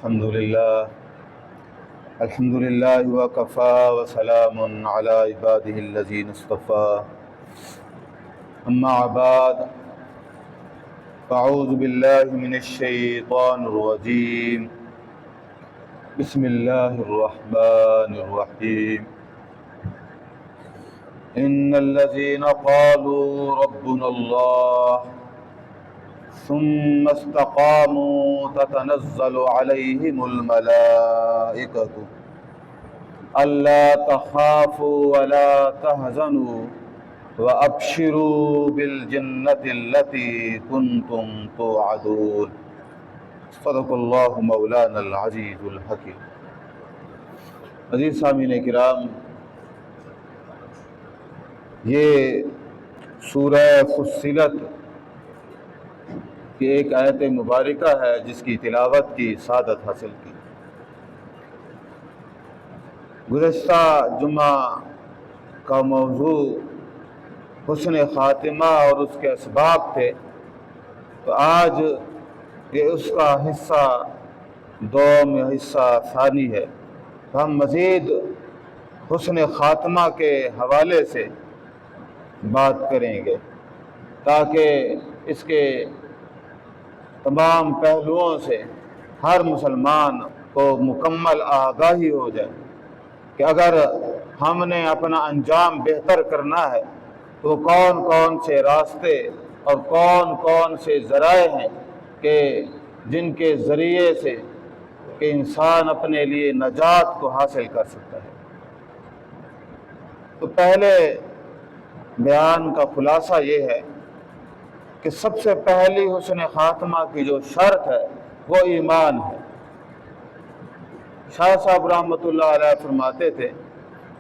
الحمد لله وكفى وسلام على عباده الذين اصطفى أما بعد فأعوذ بالله من الشيطان الرجيم بسم الله الرحمن الرحيم إن الذين قالوا ربنا الله ثم استقاموا تتنزل عليهم الملائكة ألا تخافوا ولا تحزنوا وأبشروا بالجنة التي كنتم توعدون صدق الله مولانا العزيز الحكيم۔ عزیز سامعین کرام، یہ سورہ فصلت کی ایک آیت مبارکہ ہے جس کی تلاوت کی سعادت حاصل کی۔ گزشتہ جمعہ کا موضوع حسن خاتمہ اور اس کے اسباب تھے، تو آج یہ اس کا حصہ دوم یا حصہ ثانی ہے۔ ہم مزید حسن خاتمہ کے حوالے سے بات کریں گے تاکہ اس کے تمام پہلوؤں سے ہر مسلمان کو مکمل آگاہی ہو جائے کہ اگر ہم نے اپنا انجام بہتر کرنا ہے تو کون کون سے راستے اور کون کون سے ذرائع ہیں کہ جن کے ذریعے سے کہ انسان اپنے لیے نجات کو حاصل کر سکتا ہے۔ تو پہلے بیان کا خلاصہ یہ ہے کہ سب سے پہلی حسن خاتمہ کی جو شرط ہے وہ ایمان ہے۔ شاہ صاحب رحمۃ اللہ علیہ فرماتے تھے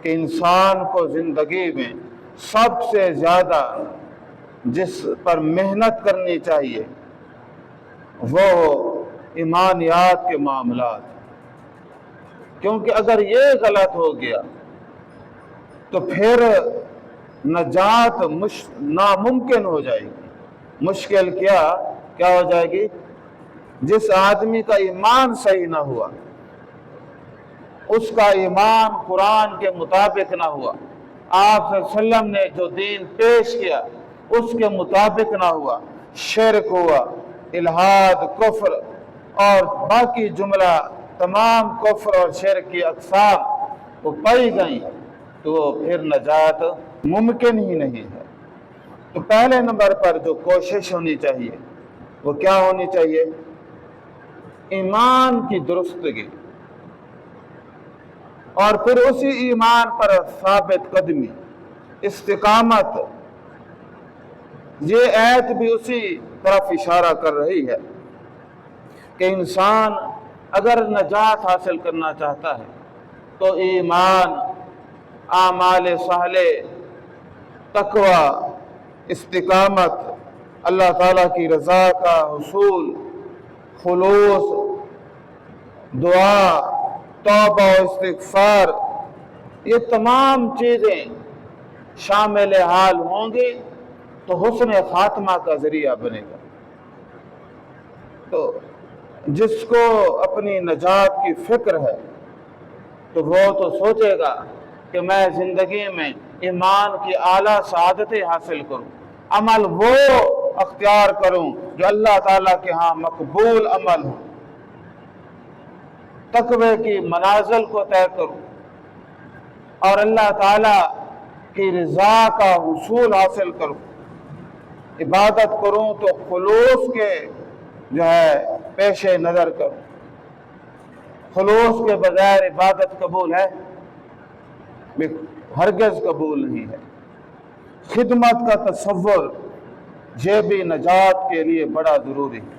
کہ انسان کو زندگی میں سب سے زیادہ جس پر محنت کرنی چاہیے وہ ایمانیات کے معاملات، کیونکہ اگر یہ غلط ہو گیا تو پھر نجات ناممکن ہو جائے گی۔ مشکل کیا ہو جائے گی؟ جس آدمی کا ایمان صحیح نہ ہوا، اس کا ایمان قرآن کے مطابق نہ ہوا، آپ صلی اللہ علیہ وسلم نے جو دین پیش کیا اس کے مطابق نہ ہوا، شرک ہوا، الحاد، کفر اور باقی جملہ تمام کفر اور شرک کی اقسام وہ پائی گئیں تو پھر نجات ممکن ہی نہیں ہے۔ تو پہلے نمبر پر جو کوشش ہونی چاہیے وہ کیا ہونی چاہیے؟ ایمان کی درستگی، اور پھر اسی ایمان پر ثابت قدمی، استقامت۔ یہ آیت بھی اسی طرف اشارہ کر رہی ہے کہ انسان اگر نجات حاصل کرنا چاہتا ہے تو ایمان، اعمال صالح، تقوی، استقامت، اللہ تعالیٰ کی رضا کا حصول، خلوص، دعا، توبہ و استغفار، یہ تمام چیزیں شامل حال ہوں گی تو حسن خاتمہ کا ذریعہ بنے گا۔ تو جس کو اپنی نجات کی فکر ہے تو وہ تو سوچے گا کہ میں زندگی میں ایمان کی اعلیٰ سعادتیں حاصل کروں، عمل وہ اختیار کروں جو اللہ تعالیٰ کے ہاں مقبول عمل ہو، تقوی کی منازل کو طے کروں اور اللہ تعالیٰ کی رضا کا حصول حاصل کروں، عبادت کروں تو خلوص کے پیش نظر کروں۔ خلوص کے بغیر عبادت قبول ہے؟ ہرگز قبول نہیں ہے۔ خدمت کا تصور یہ بھی نجات کے لیے بڑا ضروری ہے۔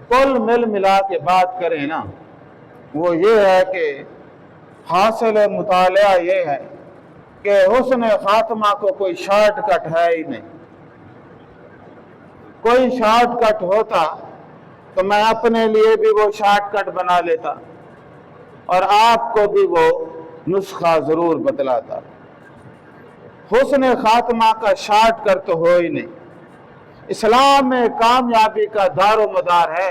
کل ملا کے بات کریں نا، وہ یہ ہے کہ حاصل مطالعہ یہ ہے کہ حسن خاتمہ کو کوئی شارٹ کٹ ہے ہی نہیں۔ کوئی شارٹ کٹ ہوتا تو میں اپنے لیے بھی وہ شارٹ کٹ بنا لیتا اور آپ کو بھی وہ نسخہ ضرور بتلاتا۔ حسن خاتمہ کا شارٹ کٹ تو ہو ہی نہیں۔ اسلام میں کامیابی کا دار و مدار ہے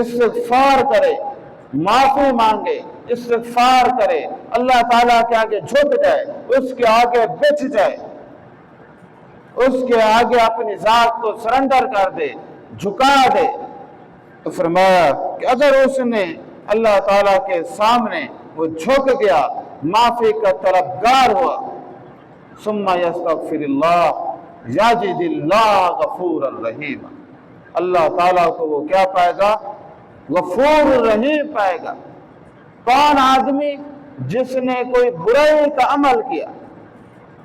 استغفار کرے، معافی مانگے، استغفار کرے، اللہ تعالیٰ کے آگے جھک جائے، اس کے آگے بچھ جائے، اس کے آگے اپنی ذات کو سرنڈر کر دے، جھکا دے، تو فرمایا کہ اگر اس نے اللہ تعالیٰ کے سامنے وہ جھک گیا، معافی کا طلبگار ہوا، ثم یستغفر اللہ یجد اللہ غفور الرحیم، اللہ تعالیٰ کو وہ کیا پائے گا؟ غفور الرحیم پائے گا۔ کون آدمی؟ جس نے کوئی برائی کا عمل کیا،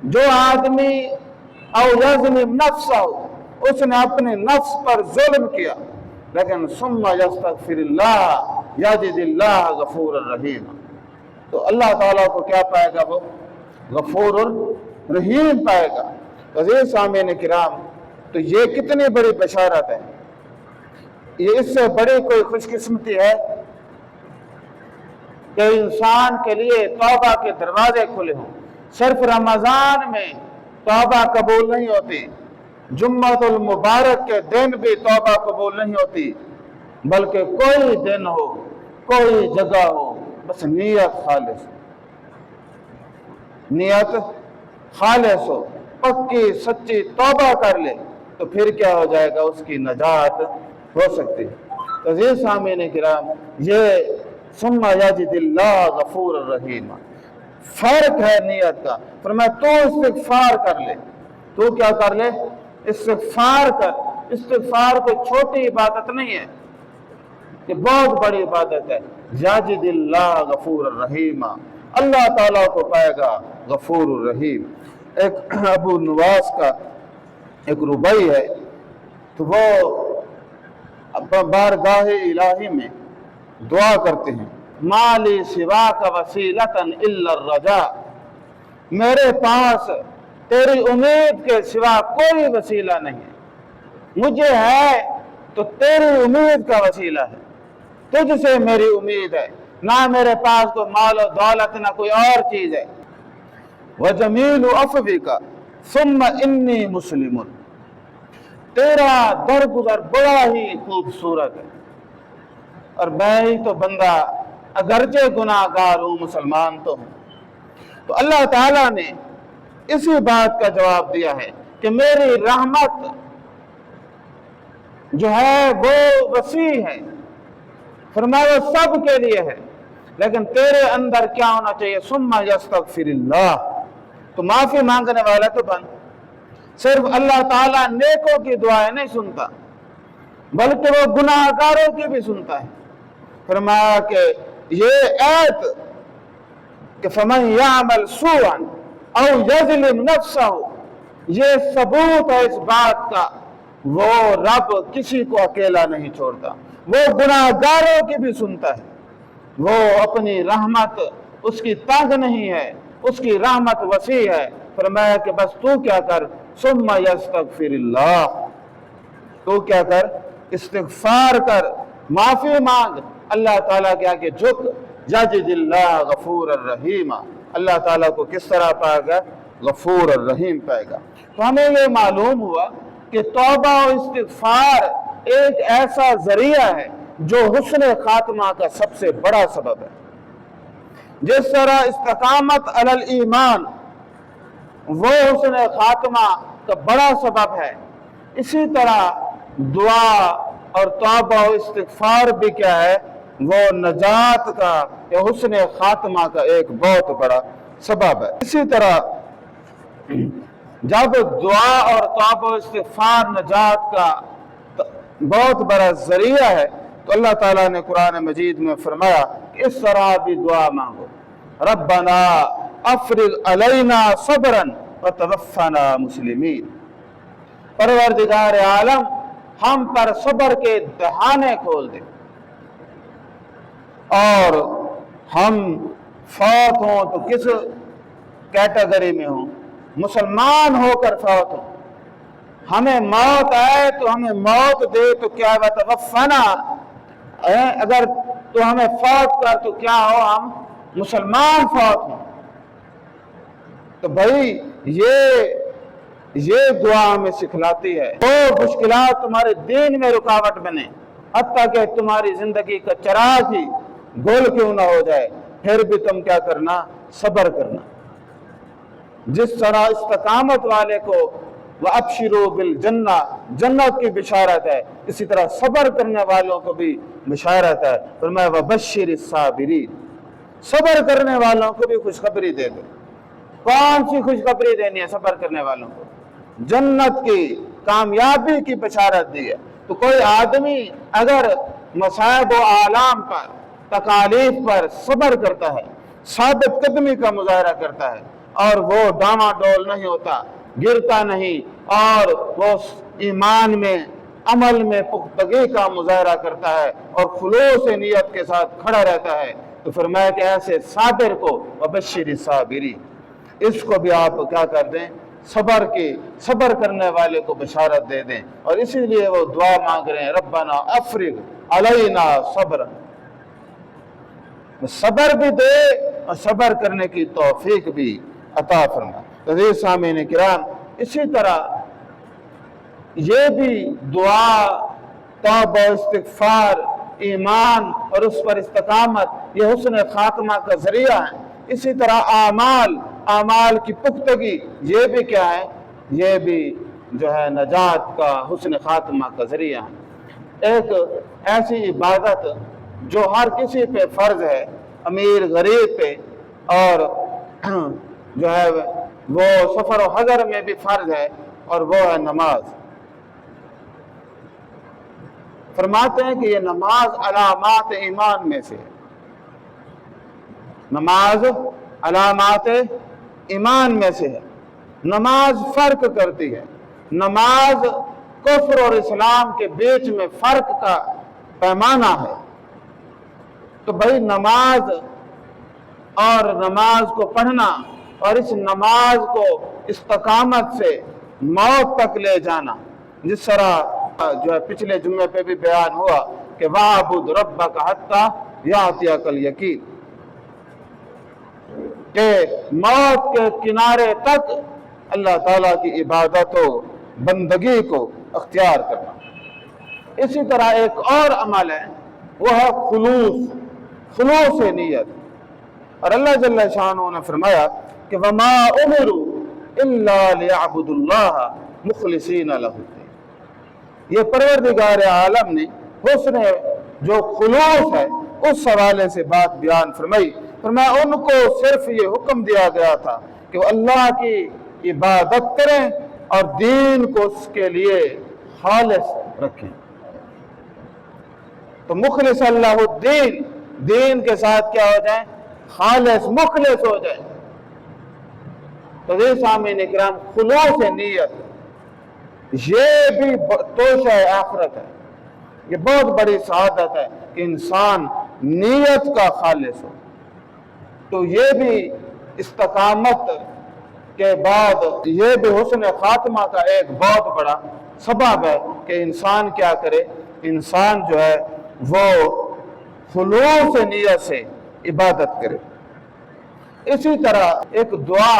جو آدمی او یظلم نفسہ، اس نے اپنے نفس پر ظلم کیا، لیکن ثم یستغفر اللہ یجد اللہ غفور الرحیم، تو اللہ تعالیٰ کو کیا پائے گا؟ وہ غفور الرحیم پائے گا۔ عزیز سامعین کرام، تو یہ کتنی بڑی بشارت ہے، یہ اس سے بڑی کوئی خوش قسمتی ہے کہ انسان کے لیے توبہ کے دروازے کھلے ہوں۔ صرف رمضان میں توبہ قبول نہیں ہوتی، جمعۃ المبارک کے دن بھی توبہ قبول نہیں ہوتی، بلکہ کوئی دن ہو، کوئی جگہ ہو، بس نیت خالص، نیت خالص ہو، پکی سچی توبہ کر لے، تو پھر کیا ہو جائے گا؟ اس کی نجات ہو سکتی ہے۔ عزیز سامعین کرام، یہ ثم یجد اللہ غفور الرحیم، فرق ہے نیت کا۔ فرمایا تو استغفار کر لے، تو کیا کر لے؟ استغفار کر۔ استغفار کوئی چھوٹی عبادت نہیں ہے، یہ بہت بڑی عبادت ہے۔ یجد اللہ غفور الرحیم، اللہ تعالیٰ کو پائے گا غفور الرحیم۔ ایک ابو نواس کا ایک ربائی ہے، تو وہ بارگاہ الہی میں دعا کرتے ہیں، مالی سواک وسیلتن الا الرجاء، میرے پاس تیری امید کے سوا کوئی وسیلہ نہیں ہے، مجھے ہے تو تیری امید کا وسیلہ ہے، تجھ سے میری امید ہے، نہ میرے پاس کوئی مال و دولت، نہ کوئی اور چیز ہے۔ وَجَمِيلُ عَفْوِكَ ثُمَّ إِنِّي مُسْلِمٌ، تیرا درگزر بڑا ہی خوبصورت ہے، اور میں ہی تو بندہ اگرچہ گناہ گار ہوں، مسلمان تو ہوں۔ تو اللہ تعالیٰ نے اسی بات کا جواب دیا ہے کہ میری رحمت جو ہے وہ وسیع ہے، فرمایا سب کے لیے ہے، لیکن تیرے اندر کیا ہونا چاہیے؟ ثم یستغفر اللہ، تو معافی مانگنے والا تو بن۔ صرف اللہ تعالیٰ نیکوں کی دعائیں نہیں سنتا، بلکہ وہ گناہ گاروں کی بھی سنتا ہے۔ فرمایا کہ یہ ایت کہ فَمَنْ يَعْمَلْ سُوءًا أَوْ يَظْلِمْ نَفْسَهُ، یہ ثبوت ہے اس بات کا وہ رب کسی کو اکیلا نہیں چھوڑتا، وہ گناہ گاروں کی بھی سنتا ہے، وہ اپنی رحمت اس کی تنگ نہیں ہے، اس کی رحمت وسیع ہے۔ فرمایا کہ بس تو کیا کر؟ ثم یستغفر اللہ، تو کیا کر؟ استغفار کر، معافی مانگ، اللہ تعالیٰ کے آگے جھک، یجد اللہ غفور الرحیم، اللہ تعالیٰ کو کس طرح پائے گا؟ غفور الرحیم پائے گا۔ تو ہمیں یہ معلوم ہوا کہ توبہ و استغفار ایک ایسا ذریعہ ہے جو حسن خاتمہ کا سب سے بڑا سبب ہے۔ جس طرح استقامت علی الایمان وہ حسن خاتمہ کا بڑا سبب ہے، اسی طرح دعا اور توبہ و استغفار بھی کیا ہے؟ وہ نجات کا یا حسن خاتمہ کا ایک بہت بڑا سبب ہے۔ اسی طرح جب دعا اور توبہ و استغفار نجات کا بہت بڑا ذریعہ ہے، تو اللہ تعالیٰ نے قرآن مجید میں فرمایا کہ اس طرح بھی دعا مانگو، ربنا افرغ علینا صبرا وتوفنا مسلمین، پروردگار عالم ہم پر صبر کے دہانے کھول دے، اور ہم فوت ہوں تو کس کیٹیگری میں ہوں؟ مسلمان ہو کر فوت ہوں، ہمیں موت آئے تو ہمیں موت دے تو کیا وتوفنا، اگر تو ہمیں فوت کر تو کیا ہو؟ ہم مسلمان فوت ہوں۔ تو بھائی یہ دعا ہمیں سکھلاتی ہے، وہ مشکلات تمہارے دین میں رکاوٹ بنے، حتیٰ کہ تمہاری زندگی کا چراغ ہی گول کیوں نہ ہو جائے، پھر بھی تم کیا کرنا؟ صبر کرنا۔ جس طرح استقامت والے کو وَأَبْشِرُوا بِالْجَنَّةِ جنت کی بشارت ہے، اسی طرح صبر کرنے والوں کو بھی بشارت ہے۔ فرمایا وَبَشِّرِ الصَّابِرِينَ، صبر کرنے والوں کو بھی خوشخبری دے دے۔ کون سی خوشخبری دینی ہے صبر کرنے والوں کو؟ جنت کی، کامیابی کی بشارت دی ہے۔ تو کوئی آدمی اگر مصائب و آلام پر، تکالیف پر صبر کرتا ہے، ثابت قدمی کا مظاہرہ کرتا ہے، اور وہ ڈاواڈول نہیں ہوتا، گرتا نہیں، اور وہ ایمان میں، عمل میں پختگی کا مظاہرہ کرتا ہے اور خلوص نیت کے ساتھ کھڑا رہتا ہے، تو فرمایا کہ ایسے صابر کو وبشر الصابرین، اس کو بھی آپ کیا کر دیں؟ صبر کرنے والے کو بشارت دے دیں۔ اور اسی لیے وہ دعا مانگ رہے ہیں ربنا افرغ علینا صبرا، صبر بھی دے اور صبر کرنے کی توفیق بھی عطا فرما۔ عزیز سامعین کرام، اسی طرح یہ بھی دعا، توبہ، استغفار، ایمان اور اس پر استقامت، یہ حسن خاتمہ کا ذریعہ ہے۔ اسی طرح اعمال کی پختگی، یہ بھی کیا ہے؟ یہ بھی جو ہے نجات کا، حسن خاتمہ کا ذریعہ ہے۔ ایک ایسی عبادت جو ہر کسی پہ فرض ہے، امیر غریب پہ، اور جو ہے وہ سفر و حضر میں بھی فرض ہے، اور وہ ہے نماز۔ فرماتے ہیں کہ یہ نماز علامات ایمان میں سے ہے۔ نماز علامات ایمان میں سے ہے۔ نماز فرق کرتی ہے، نماز کفر اور اسلام کے بیچ میں فرق کا پیمانہ ہے۔ تو بھائی نماز اور نماز کو پڑھنا اور اس نماز کو استقامت سے موت تک لے جانا، جس طرح جو ہے پچھلے جمعے پہ بھی بیان ہوا کہ وَاعْبُدْ رَبَّكَ حَتَّى يَأْتِيَكَ الْيَقِينُ، کہ موت کے کنارے تک اللہ تعالیٰ کی عبادت و بندگی کو اختیار کرنا۔ اسی طرح ایک اور عمل ہے، وہ ہے خلوص نیت۔ اور اللہ جل شانہ نے فرمایا کہ وَمَا أُمِرُوا إِلَّا لِيَعْبُدُوا اللَّهَ مُخْلِصِينَ لَهُ الدِّينَ، یہ پروردگار عالم نے حسن جو خلوص ہے اس حوالے سے بات بیان فرمائی۔ فرمایا ان کو صرف یہ حکم دیا گیا تھا کہ وہ اللہ کی عبادت کریں اور دین کو اس کے لیے خالص رکھیں۔ تو مخلص اللہ الدین، دین کے ساتھ کیا ہو جائیں؟ خالص، مخلص ہو جائیں۔ تو یہ سامعین اکرام، خلوص نیت یہ بھی توشہ آخرت ہے، یہ بہت بڑی سعادت ہے کہ انسان نیت کا خالص ہو۔ تو یہ بھی استقامت کے بعد یہ بھی حسن خاتمہ کا ایک بہت بڑا سبب ہے کہ انسان کیا کرے؟ انسان جو ہے وہ خلوص نیت سے عبادت کرے۔ اسی طرح ایک دعا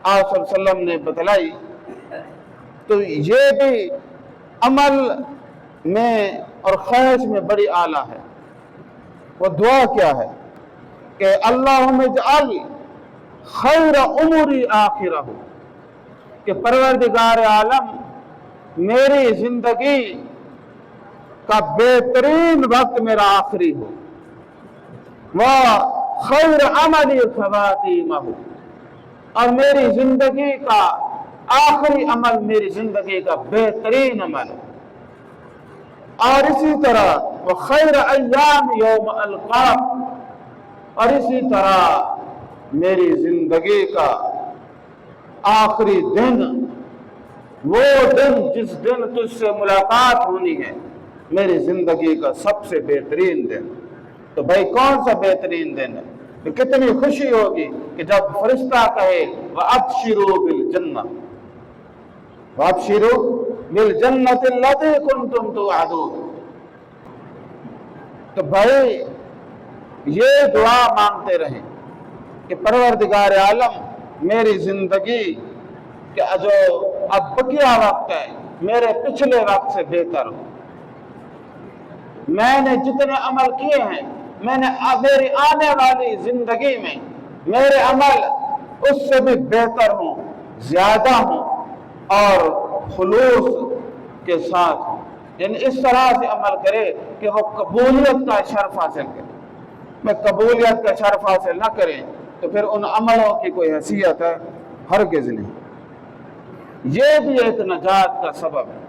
آپ صلی اللہ علیہ وسلم نے بتلائی، تو یہ بھی عمل میں اور خواہش میں بڑی اعلیٰ ہے۔ وہ دعا کیا ہے کہ اللہم اجعل خیر عمری آخرہ، کہ پروردگار عالم میری زندگی کا بہترین وقت میرا آخری ہو، وخیر عملی خواتیمہ، اور میری زندگی کا آخری عمل میری زندگی کا بہترین عمل ہو۔ اور اسی طرح وخیر ایام یوم القاک، اور اسی طرح میری زندگی کا آخری دن، وہ دن جس دن تجھ سے ملاقات ہونی ہے، میری زندگی کا سب سے بہترین دن۔ تو بھائی کون سا بہترین دن ہے؟ تو کتنی خوشی ہوگی کہ جب فرشتہ کہے وَأَبْشِرُوا بِالْجَنَّةِ، وَأَبْشِرُوا بِالْجَنَّةِ الَّتِي كُنْتُمْ تُوعَدُونَ۔ تو بھائی یہ دعا مانگتے رہیں کہ پروردگار عالم میری زندگی کہ جو اب بقیہ وقت ہے میرے پچھلے وقت سے بہتر ہو۔ میں نے جتنے عمل کیے ہیں میں نے میری آنے والی زندگی میں میرے عمل اس سے بھی بہتر ہوں، زیادہ ہوں اور خلوص کے ساتھ ہوں۔ یعنی اس طرح سے عمل کرے کہ وہ قبولیت کا شرف حاصل کرے۔ میں قبولیت کا شرف حاصل نہ کریں تو پھر ان عملوں کی کوئی حیثیت ہے ہرگز نہیں۔ یہ بھی ایک نجات کا سبب ہے،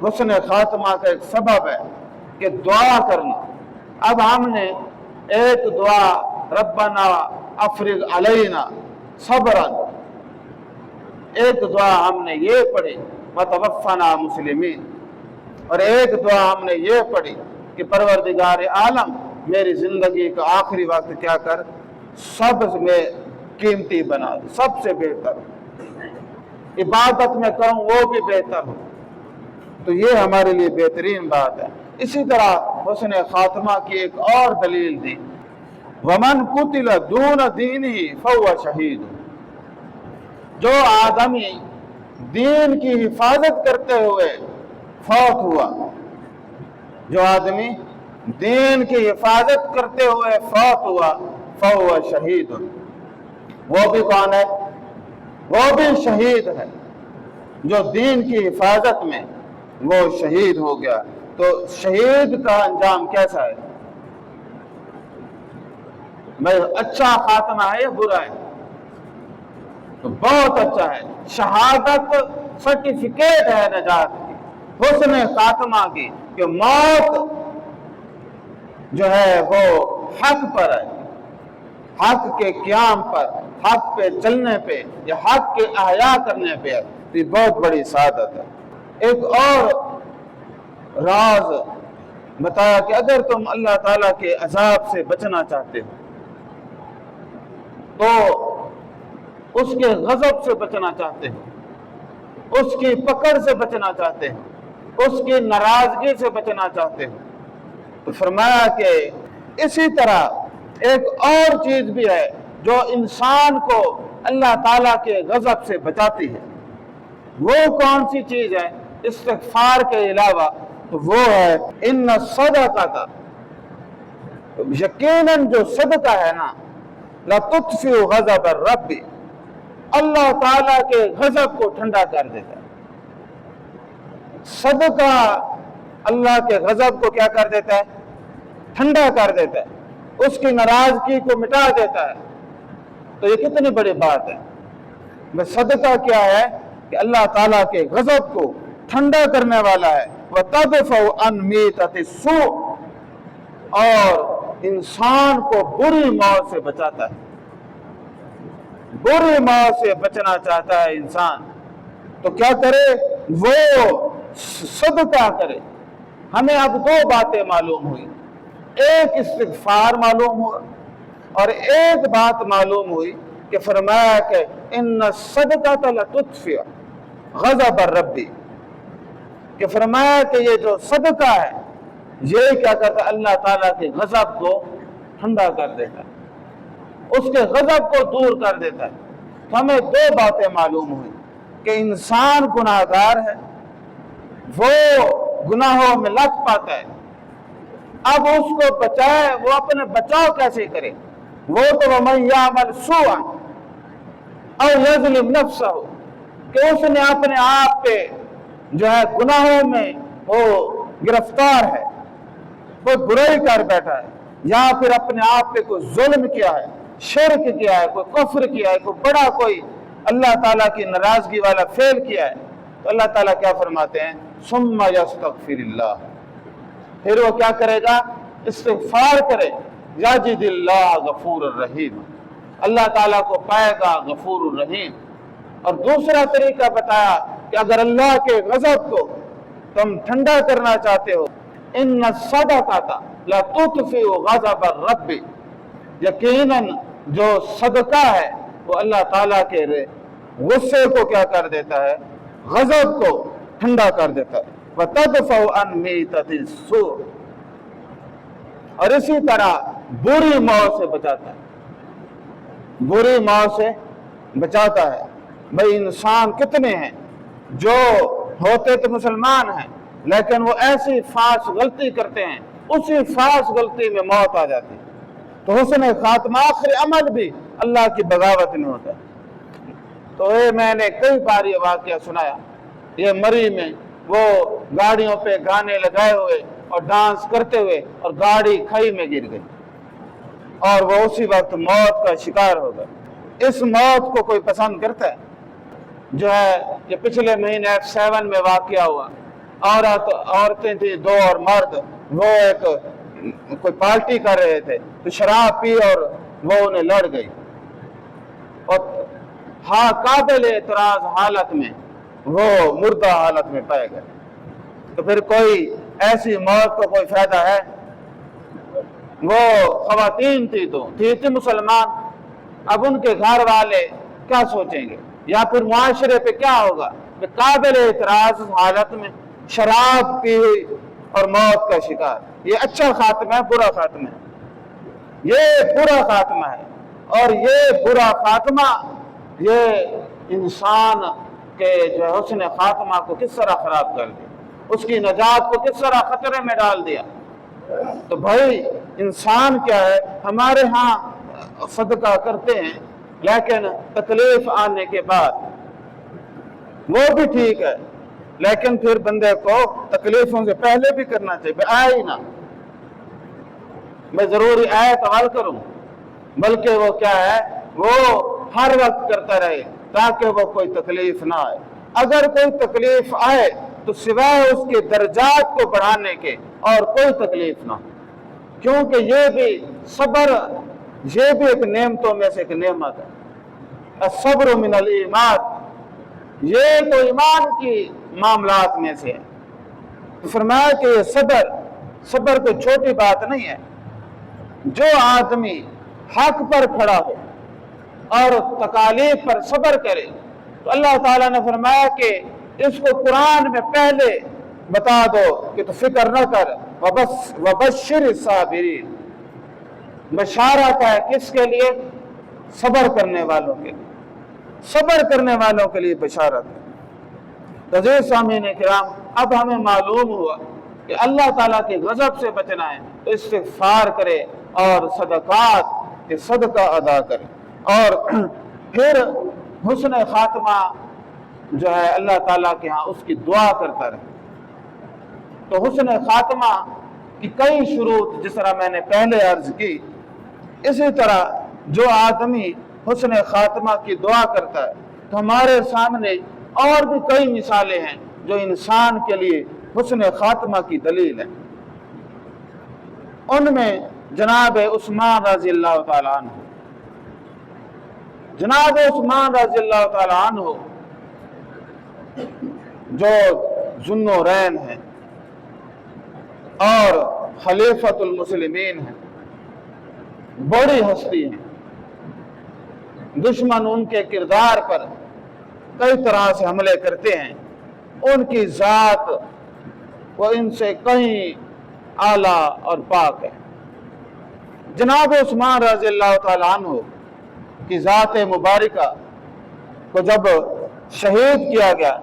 حسن خاتمہ کا ایک سبب ہے کہ دعا کرنا۔ اب ہم نے ایک دعا ربنا افرغ علینا صبرا، ایک دعا ہم نے یہ پڑھی وتوفنا مسلمین، اور ایک دعا ہم نے یہ پڑھی کہ پروردگار عالم میری زندگی کا آخری وقت کیا کر، سب میں قیمتی بنا دے، سب سے بہتر عبادت میں کروں وہ بھی بہتر ہو۔ تو یہ ہمارے لیے بہترین بات ہے۔ اسی طرح حسن خاتمہ کی ایک اور دلیل دی، ومن قتل دون دینہ فہو شہید، جو آدمی دین کی حفاظت کرتے ہوئے فوت ہوا، جو آدمی دین کی حفاظت کرتے ہوئے فوت ہوا فہو شہید، وہ بھی کون ہے؟ وہ بھی شہید ہے، جو دین کی حفاظت میں وہ شہید ہو گیا۔ تو شہید کا انجام کیسا ہے؟ اچھا خاتمہ ہے یا برا ہے؟ تو بہت اچھا ہے۔ شہادت سرٹیفکیٹ ہے نجات کی، حسن خاتمہ کی، کہ موت جو ہے وہ حق پر ہے، حق کے قیام پر، حق پہ چلنے پہ یا حق کے احیاء کرنے پہ ہے۔ تو یہ بہت بڑی سعادت ہے۔ ایک اور راز بتایا کہ اگر تم اللہ تعالیٰ کے عذاب سے بچنا چاہتے ہو تو اس کے غضب سے بچنا چاہتے ہو، اس کی پکڑ سے بچنا چاہتے ہو، اس کی ناراضگی سے بچنا چاہتے ہو، تو فرمایا کہ اسی طرح ایک اور چیز بھی ہے جو انسان کو اللہ تعالیٰ کے غضب سے بچاتی ہے۔ وہ کون سی چیز ہے استغفار کے علاوہ؟ تو وہ ہے ان الصدقۃ، یقیناً جو صدقہ ہے نا، لتطفئ غضب الرب، اللہ تعالیٰ کے غضب کو ٹھنڈا کر دیتا ہے۔ صدقہ اللہ کے غضب کو کیا کر دیتا ہے؟ ٹھنڈا کر دیتا ہے، اس کی ناراضگی کو مٹا دیتا ہے۔ تو یہ کتنی بڑی بات ہے۔ صدقہ کیا ہے کہ اللہ تعالیٰ کے غضب کو ٹھنڈا کرنے والا ہے، وَتَدْفَعُ عَنْ مِيتَةِ السُّوءِ، اور انسان کو بری موت سے بچاتا ہے۔ بری موت سے بچنا چاہتا ہے انسان تو کیا کرے؟ وہ صدقہ کرے۔ ہمیں اب دو باتیں معلوم ہوئی، ایک استغفار معلوم ہوا اور ایک بات معلوم ہوئی کہ فرمایا کہ ان الصدقۃ لتطفئ غضب الرب، کہ فرمایا کہ یہ جو صدقہ ہے یہ کیا کرتا ہے؟ اللہ تعالیٰ کے غضب کو ٹھنڈا کر دیتا ہے، اس کے غضب کو دور کر دیتا ہے۔ تو ہمیں دو باتیں معلوم ہوئی کہ انسان گناہ گار ہے، وہ گناہوں میں لت پاتا ہے، اب اس کو بچائے، وہ اپنے بچاؤ کیسے کرے؟ وہ تو وَمَن يَعْمَلْ سُوءًا أَوْ يَظْلِمْ نَفْسَهُ، کہ اس نے اپنے آپ پہ جو ہے گناہوں میں وہ گرفتار ہے، کوئی برائی کر بیٹھا ہے، یا پھر اپنے آپ پہ کوئی ظلم کیا ہے، شرک کیا ہے، کوئی کفر کیا ہے، کوئی بڑا کوئی اللہ تعالیٰ کی ناراضگی والا فعل کیا ہے، تو اللہ تعالیٰ کیا فرماتے ہیں؟ ثم یستغفر اللہ، پھر وہ کیا کرے گا؟ استغفار کرے، یجد اللہ غفور الرحیم، اللہ تعالیٰ کو پائے گا غفور الرحیم۔ اور دوسرا طریقہ بتایا کہ اگر اللہ کے غضب کو تم ٹھنڈا کرنا چاہتے ہو، ان الصدقۃ لتطفئ غضب الرب، یقیناً جو صدقہ ہے وہ اللہ تعالیٰ کے غصے کو کیا کر دیتا ہے؟ غضب کو ٹھنڈا کر دیتا ہے۔ وَتَدْفَعُ عَنْ مِيتَةِ السُّوءِ، اور اسی طرح بری موت سے بچاتا ہے، بری موت سے بچاتا ہے۔ بھئی انسان کتنے ہیں جو ہوتے تو مسلمان ہیں لیکن وہ ایسی فاش غلطی کرتے ہیں، اسی فاش غلطی میں موت آ جاتی ہے۔ تو حسن خاتمہ آخری عمل بھی اللہ کی بغاوت نہیں ہوتا۔ تو میں نے کئی بار یہ واقعہ سنایا، یہ مری میں وہ گاڑیوں پہ گانے لگائے ہوئے اور ڈانس کرتے ہوئے اور گاڑی کھائی میں گر گئی اور وہ اسی وقت موت کا شکار ہو گئے۔ اس موت کو کوئی پسند کرتا ہے؟ جو ہے یہ پچھلے مہینے F7 میں واقعہ ہوا، عورتیں تھیں دو اور مرد، وہ ایک کوئی پارٹی کر رہے تھے تو شراب پی اور وہ انہیں لڑ گئی اور قابل اعتراض حالت میں وہ مردہ حالت میں پائے گئے۔ تو پھر کوئی ایسی موت کو کوئی فائدہ ہے؟ وہ خواتین تھی مسلمان، اب ان کے گھر والے کیا سوچیں گے یا پھر معاشرے پہ کیا ہوگا کہ قابل اعتراض حالت میں شراب پی ہوئی اور موت کا شکار۔ یہ اچھا خاتمہ ہے، برا خاتمہ ہے؟ یہ برا خاتمہ ہے، اور یہ برا خاتمہ یہ انسان کے جو حسن خاتمہ کو کس طرح خراب کر دیا، اس کی نجات کو کس طرح خطرے میں ڈال دیا۔ تو بھائی انسان کیا ہے، ہمارے ہاں صدقہ کرتے ہیں لیکن تکلیف آنے کے بعد وہ بھی ٹھیک ہے، لیکن پھر بندے کو تکلیفوں سے پہلے بھی کرنا چاہیے۔ آئے ہی نہ میں ضروری آئے تو حل کروں، بلکہ وہ کیا ہے، وہ ہر وقت کرتا رہے تاکہ وہ کوئی تکلیف نہ آئے۔ اگر کوئی تکلیف آئے تو سوائے اس کے درجات کو بڑھانے کے اور کوئی تکلیف نہ، کیونکہ یہ بھی صبر، یہ بھی ایک نعمتوں میں سے ایک نعمت ہے۔ الصبر من الایمان، یہ تو ایمان کی معاملات میں سے ہے۔ تو فرمایا کہ یہ صبر کوئی چھوٹی بات نہیں ہے۔ جو آدمی حق پر کھڑا ہو اور تکالیف پر صبر کرے تو اللہ تعالیٰ نے فرمایا کہ اس کو قرآن میں پہلے بتا دو کہ تو فکر نہ کر، وبشر الصابرین، بشارت ہے کس کے لیے؟ صبر کرنے والوں کے لیے، صبر کرنے والوں کے لیے بشارت ہے۔ عزیز سامعین کرام، اب ہمیں معلوم ہوا کہ اللہ تعالیٰ کے غضب سے بچنا ہے تو استغفار کرے اور صدقات کے صدقہ ادا کرے، اور پھر حسن خاتمہ جو ہے اللہ تعالیٰ کے ہاں اس کی دعا کرتا رہے۔ تو حسن خاتمہ کی کئی شروط جس طرح میں نے پہلے عرض کی، اسی طرح جو آدمی حسن خاتمہ کی دعا کرتا ہے تو ہمارے سامنے اور بھی کئی مثالیں ہیں جو انسان کے لیے حسن خاتمہ کی دلیل ہے۔ ان میں جناب عثمان رضی اللہ تعالیٰ عنہ، جناب عثمان رضی اللہ تعالیٰ عنہ جو ذوالنورین ہیں اور خلیفۃ المسلمین ہیں، بڑی ہستی ہیں، دشمن ان کے کردار پر کئی طرح سے حملے کرتے ہیں، ان کی ذات وہ ان سے کہیں اعلیٰ اور پاک ہے۔ جناب عثمان رضی اللہ تعالیٰ عنہ کی ذات مبارکہ کو جب شہید کیا گیا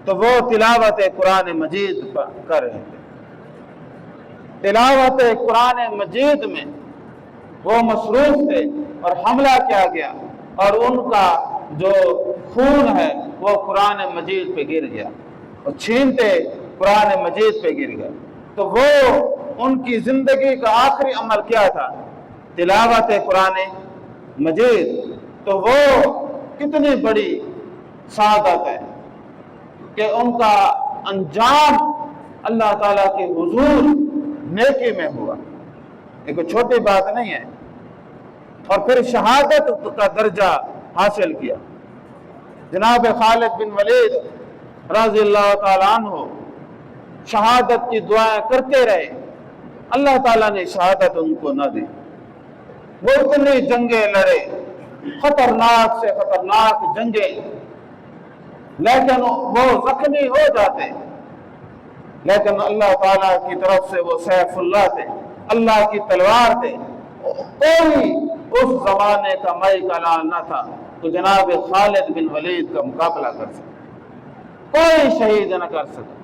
تو وہ تلاوت قرآن مجید کر رہے تھے۔ تلاوت قرآن مجید میں وہ مصروف تھے اور حملہ کیا گیا اور ان کا جو خون ہے وہ قرآن مجید پہ گر گیا اور چھینتے قرآن مجید پہ گر گیا۔ تو وہ ان کی زندگی کا آخری عمل کیا تھا؟ تلاوت قرآن مجید۔ تو وہ کتنی بڑی سعادت ہے کہ ان کا انجام اللہ تعالیٰ کے حضور نیکی میں ہوا، یہ کوئی چھوٹی بات نہیں ہے۔ اور پھر شہادت کا درجہ حاصل کیا۔ جناب خالد بن ولید رضی اللہ تعالیٰ عنہ شہادت کی دعائیں کرتے رہے، اللہ تعالیٰ نے شہادت ان کو نہ دی۔ وہ اتنی جنگیں لڑے، خطرناک سے خطرناک جنگیں، لیکن وہ زخمی ہو جاتے، لیکن اللہ تعالیٰ کی طرف سے وہ سیف اللہ تھے، اللہ کی تلوار تھے، کوئی اس زمانے کا مائی کلال نہ تھا تو جناب خالد بن ولید کا مقابلہ کر سکتا، کوئی شہید نہ کر سکتا،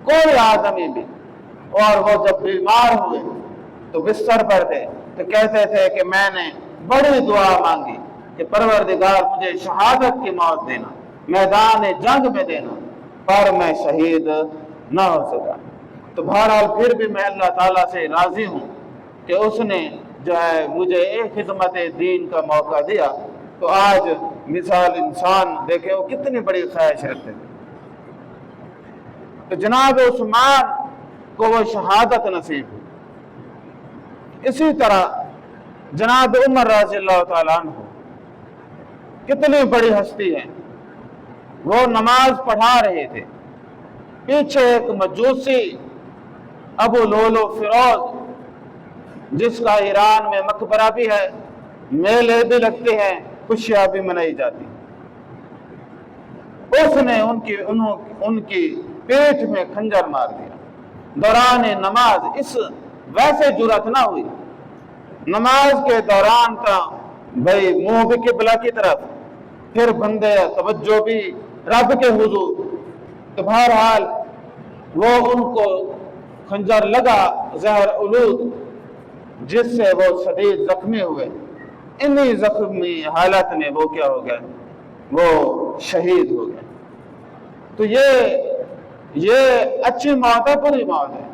کوئی آدمی بھی، اور وہ جب بیمار ہوئے تو بستر پر تھے تو کہتے تھے کہ میں نے بڑی دعا مانگی کہ پروردگار مجھے شہادت کی موت دینا، میدان جنگ میں دینا، پر میں شہید نہ ہو سکا۔ تو بہرحال پھر بھی میں اللہ تعالیٰ سے راضی ہوں کہ اس نے جو ہے مجھے ایک خدمت دین کا موقع دیا۔ تو آج مثال انسان دیکھے وہ کتنی بڑی خواہش رکھتے تھے، تو جناب عثمان کو وہ شہادت نصیب ہوئی۔ اسی طرح جناب عمر رضی اللہ تعالیٰ عنہ کتنی بڑی ہستی ہے، وہ نماز پڑھا رہے تھے، پیچھے ایک مجوسی ابو لولو فیروز، جس کا ایران میں مقبرہ بھی ہے، میلے بھی لگتے ہیں، خوشیاں بھی منائی جاتی، اس نے ان کی پیٹھ میں خنجر مار دیا دوران نماز۔ اس ویسے جرأت نہ ہوئی، نماز کے دوران تھا بھائی منہ بھی قبلہ کی طرف، پھر بندے توجہ بھی رب کے حضور، تو بہرحال وہ ان کو خنجر لگا زہر آلود، جس سے وہ شدید زخمی ہوئے۔ انہی زخمی حالت میں وہ کیا ہو گئے، وہ شہید ہو گئے۔ تو یہ اچھی موت ہے، بری موت ہے،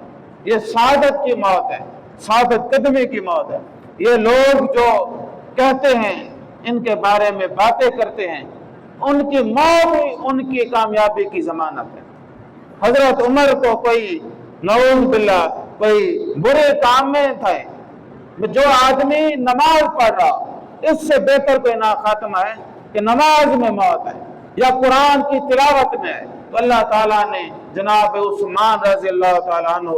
یہ سعادت کی موت ہے، ثابت قدمی کی موت ہے۔ یہ لوگ جو کہتے ہیں، ان کے بارے میں باتیں کرتے ہیں، ان کی موت ہی ان کی کامیابی کی ضمانت ہے۔ حضرت عمر کو کوئی نعوذ باللہ کوئی برے کام میں تھے، جو آدمی نماز پڑھ رہا، اس سے بہتر کوئی نہ خاتمہ ہے کہ نماز میں موت ہے یا قرآن کی تلاوت میں ہے۔ تو اللہ تعالیٰ نے جناب عثمان رضی اللہ تعالیٰ عنہ،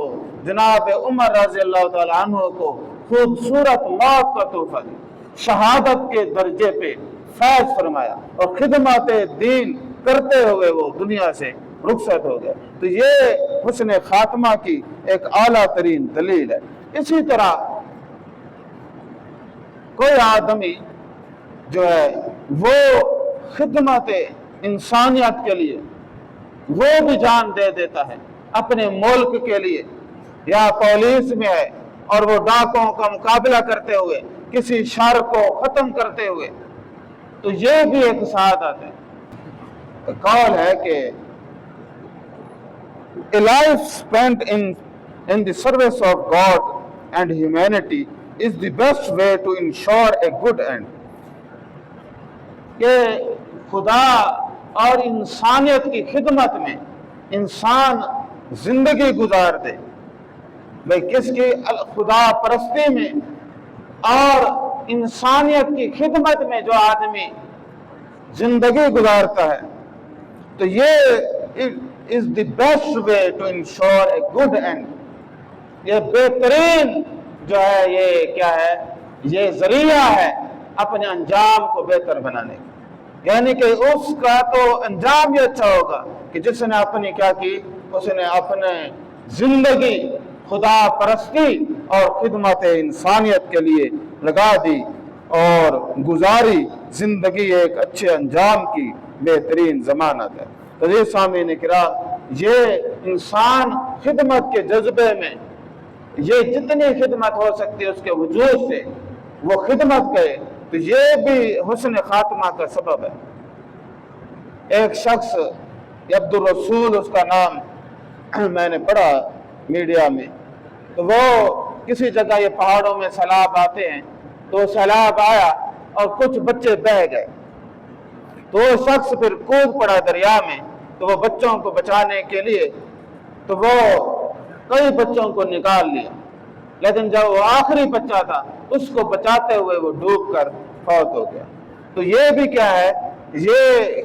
جناب عمر رضی اللہ تعالیٰ عنہ کو خوبصورت موت کا تحفہ دی، شہادت کے درجے پہ فیض فرمایا، اور خدمت دین کرتے ہوئے وہ دنیا سے رخصت ہو گئے۔ تو یہ حسن خاتمہ کی ایک اعلیٰ ترین دلیل ہے۔ اسی طرح کوئی آدمی جو ہے وہ خدمت انسانیت کے لیے وہ بھی جان دے دیتا ہے، اپنے ملک کے لیے، یا پولیس میں ہے اور وہ ڈاکوں کا مقابلہ کرتے ہوئے، کسی شر کو ختم کرتے ہوئے، تو یہ بھی ایک سعادت ہے۔ قول ہے کہ a life spent in the service of God and humanity is the best way to ensure a good end۔ کہ خدا اور انسانیت کی خدمت میں انسان زندگی گزار دے، بھئی کس کی خدا پرستی میں اور انسانیت کی خدمت میں جو آدمی زندگی گزارتا ہے، تو یہ is the best way to ensure a good end۔ یہ بہترین جو ہے، یہ کیا ہے، یہ ذریعہ ہے اپنے انجام کو بہتر بنانے کا، یعنی کہ اس کا تو انجام یہ اچھا ہوگا کہ جس نے اپنی کیا کی، اس نے اپنے زندگی خدا پرستی اور خدمت انسانیت کے لیے لگا دی اور گزاری، زندگی ایک اچھے انجام کی بہترین ضمانت ہے۔ تو یہ سامعین کرام، یہ انسان خدمت کے جذبے میں یہ جتنی خدمت ہو سکتی ہے اس کے وجود سے وہ خدمت کرے، تو یہ بھی حسن خاتمہ کا سبب ہے۔ ایک شخص عبد الرسول اس کا نام میں نے پڑھا میڈیا میں، تو وہ کسی جگہ یہ پہاڑوں میں سیلاب آتے ہیں، تو سیلاب آیا اور کچھ بچے بہہ گئے، تو وہ شخص پھر کود پڑا دریا میں، تو وہ بچوں کو بچانے کے لیے تو وہ کئی بچوں کو نکال لیا، لیکن جب وہ آخری بچہ تھا اس کو بچاتے ہوئے وہ ڈوب کر فوت ہو گیا۔ تو یہ بھی کیا ہے، یہ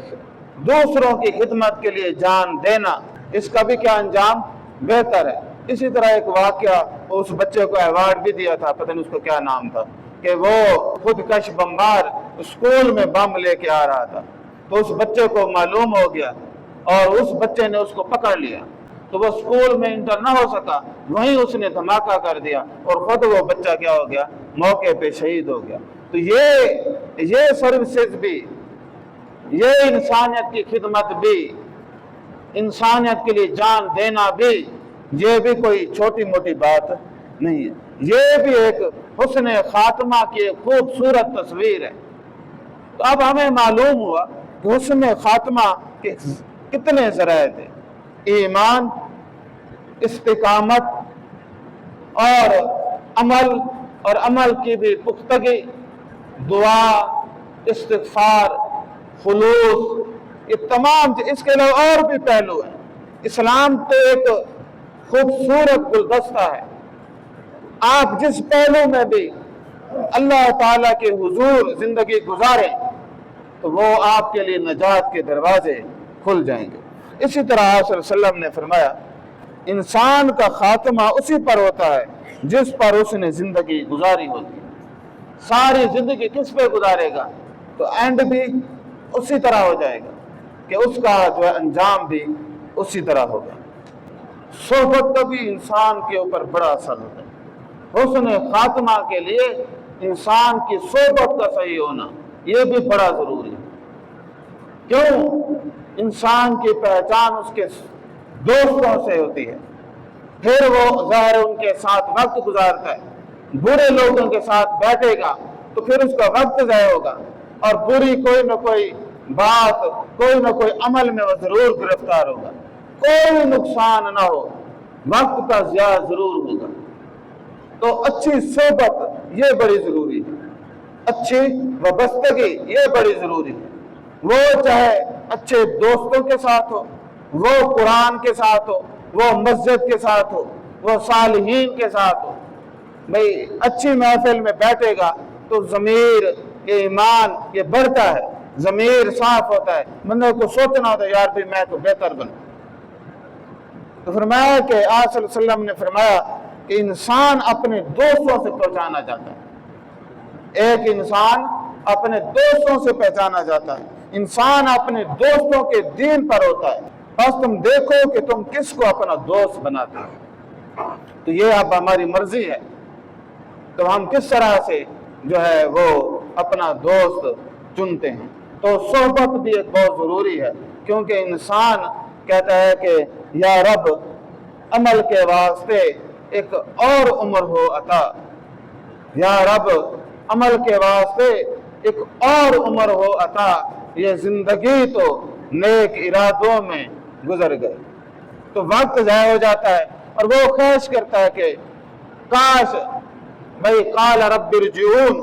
دوسروں کی خدمت کے لیے جان دینا، اس کا بھی کیا انجام بہتر ہے۔ اسی طرح ایک واقعہ، اس بچے کو ایوارڈ بھی دیا تھا، پتہ نہیں اس کو کیا نام تھا، کہ وہ خودکش بمبار اسکول میں بم لے کے آ رہا تھا، تو اس بچے کو معلوم ہو گیا اور اس بچے نے اس کو پکڑ لیا، تو وہ اسکول میں انٹر نہ ہو سکا، وہیں اس نے دھماکہ کر دیا اور خود وہ بچہ کیا ہو گیا، موقع پہ شہید ہو گیا۔ تو یہ سروسز بھی، یہ انسانیت کی خدمت بھی انسانیت کے لیے جان دینا بھی یہ بھی کوئی چھوٹی موٹی بات نہیں ہے، یہ بھی ایک حسن خاتمہ کی ایک خوبصورت تصویر ہے۔ تو اب ہمیں معلوم ہوا کہ حسن خاتمہ کے کتنے ذرائع تھے، ایمان، استقامت اور عمل کی بھی پختگی، دعا، استغفار، خلوص، یہ تمام، اس کے علاوہ اور بھی پہلو ہیں۔ اسلام تو ایک خوبصورت گلدستہ ہے، آپ جس پہلو میں بھی اللہ تعالیٰ کے حضور زندگی گزاریں تو وہ آپ کے لیے نجات کے دروازے کھل جائیں گے۔ اسی طرح آپ صلی اللہ علیہ وسلم نے فرمایا انسان کا خاتمہ اسی پر ہوتا ہے جس پر اس نے زندگی گزاری ہوتی ہے۔ ساری زندگی کس پہ گزارے گا تو اینڈ بھی اسی طرح ہو جائے گا کہ اس کا جو ہے انجام بھی اسی طرح ہوگا۔ صحبت کا بھی انسان کے اوپر بڑا اثر ہوتا ہے۔ حسن خاتمہ کے لیے انسان کی صحبت کا صحیح ہونا یہ بھی بڑا ضروری ہے۔ کیوں؟ انسان کی پہچان اس کے دوستوں سے ہوتی ہے، پھر وہ ظاہر ان کے ساتھ وقت گزارتا ہے، برے لوگوں کے ساتھ بیٹھے گا تو پھر اس کا وقت ضائع ہوگا، اور بری کوئی نہ کوئی بات، کوئی نہ کوئی عمل میں وہ ضرور گرفتار ہوگا، کوئی نقصان نہ ہو، وقت کا ضیاع ضرور ہوگا۔ تو اچھی صحبت یہ بڑی ضروری ہے، اچھی وابستگی یہ بڑی ضروری ہے، وہ چاہے اچھے دوستوں کے ساتھ ہو، وہ قرآن کے ساتھ ہو، وہ مسجد کے ساتھ ہو، وہ صالحین کے ساتھ ہو۔ بھئی اچھی محفل میں بیٹھے گا تو ضمیر، یہ ایمان یہ بڑھتا ہے، ضمیر صاف ہوتا ہے، بندے کو سوچنا ہوتا ہے یار بھی میں تو بہتر بنوں۔ تو فرمایا کہ آپ صلی اللہ علیہ وسلم نے فرمایا کہ انسان اپنے دوستوں سے پہچانا جاتا ہے، ایک انسان اپنے دوستوں سے پہچانا جاتا ہے، انسان اپنے دوستوں کے دین پر ہوتا ہے، بس تم دیکھو کہ تم کس کو اپنا دوست بناتے ہو۔ تو یہ اب ہماری مرضی ہے تو ہم کس طرح سے جو ہے وہ اپنا دوست چنتے ہیں۔ تو صحبت بھی ایک بہت ضروری ہے، کیونکہ انسان کہتا ہے کہ یا رب عمل کے واسطے ایک اور عمر ہو عطا، یا رب عمل کے واسطے ایک اور عمر ہو عطا، یہ زندگی تو نیک ارادوں میں گزر گئے۔ تو وقت ضائع ہو جاتا ہے اور وہ خواہش کرتا ہے کہ کاش بھئی قال رب ارجعون،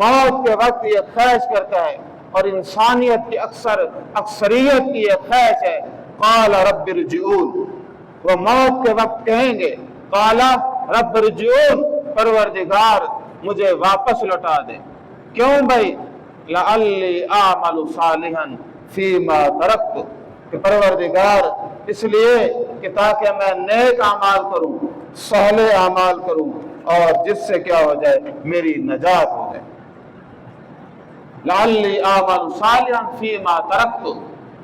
موت کے وقت یہ خواہش کرتا ہے، اور انسانیت کی اکثریت کی یہ خواہش ہے قال رب ارجعون، وہ موت کے وقت کہیں گے قال رب ارجعون، پروردگار مجھے واپس لوٹا دے۔ کیوں بھائی؟ لعلی اعمل صالحا فیما ترکت، کہ پروردگار اس لیے کہ تاکہ میں نیک اعمال کروں، صالح اعمال کروں، اور جس سے کیا ہو جائے میری نجات ہو جائے۔ لعلی اعمل صالحا فیما ترکت،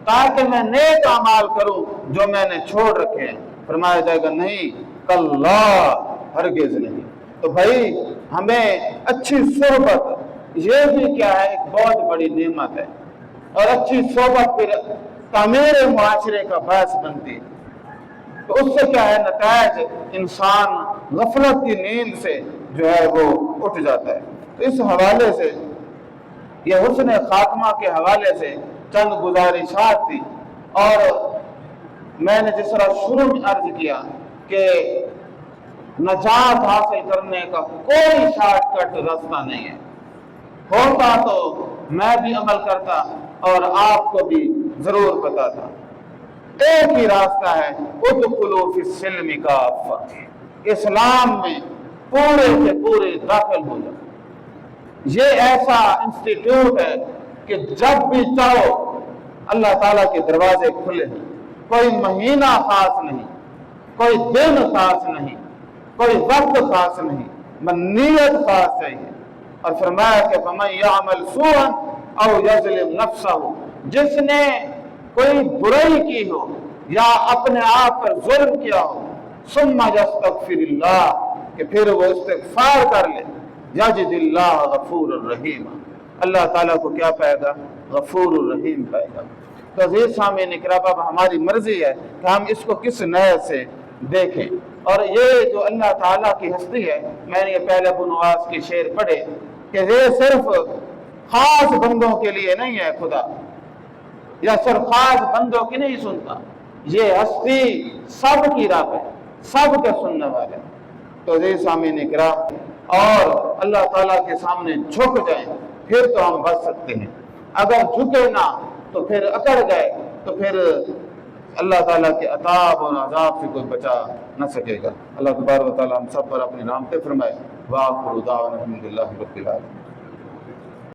تاکہ میں نیک اعمال کروں جو میں نے چھوڑ رکھے ہیں۔ فرمایا جائے گا نہیں، کلا، ہرگز نہیں۔ تو بھائی ہمیں اچھی صحبت یہ بھی کیا ہے، ایک بہت بڑی نعمت ہے، اور اچھی صحبت پھر تعمیر معاشرے کا باعث بنتی ہے۔ تو اس سے کیا ہے نتائج، انسان غفلت کی نیند سے جو ہے وہ اٹھ جاتا ہے۔ تو اس حوالے سے یہ حسن خاتمہ کے حوالے سے چند گزارشات تھی، اور میں نے جس طرح شروع میں عرض کیا کہ نجات حاصل کرنے کا کوئی شارٹ کٹ راستہ نہیں ہے، ہوتا تو میں بھی عمل کرتا اور آپ کو بھی ضرور پتا تھا۔ ایک ہی راستہ ہے، ادخلوا فی السلم کافہ، اسلام میں پورے کے پورے داخل ہو جائے۔ یہ ایسا انسٹیٹیوٹ ہے کہ جب بھی چاہو اللہ تعالیٰ کے دروازے کھلے ہیں، کوئی مہینہ خاص نہیں، کوئی دن خاص نہیں، کوئی وقت خاص نہیں، نیت خاص چاہیے۔ اور فرمایا کہ فَمَن يَعْمَلْ سُوءًا أَوْ يَظْلِمْ نَفْسَهُ، جس نے کوئی برائی کی ہو یا اپنے آپ پر ظلم کیا ہو، ثُمَّ يَسْتَغْفِرِ اللَّهَ، کہ پھر وہ استغفار کر لے، یجد اللہ غفور الرحیم، اللہ تعالیٰ کو کیا پائے گا؟ غفور الرحیم پائے گا۔ تو عزیز سامعین اکرام اب ہماری مرضی ہے کہ ہم اس کو کس نئے سے دیکھیں۔ اور یہ جو اللہ تعالیٰ کی ہستی ہے، میں نے یہ پہلے ابو نواس کی شعر پڑھے کہ یہ صرف خاص بندوں کے لیے نہیں ہے خدا، یا صرف خاص بندوں کی نہیں سنتا، یہ ہستی سب کی رب ہے، سب کے سننے والے۔ تو عزیز سامعین اکرام اور اللہ تعالیٰ کے سامنے جھک جائیں، پھر تو ہم بچ سکتے ہیں۔ اگر جھکے نہ تو پھر اکڑ گئے تو پھر اللہ تعالیٰ کے عذاب اور عذاب سے کوئی بچا نہ سکے گا۔ اللہ تبارک و تعالیٰ ہم سب پر اپنی رحمت فرمائے۔ وآخر دعوانا الحمد للہ رب العالمین۔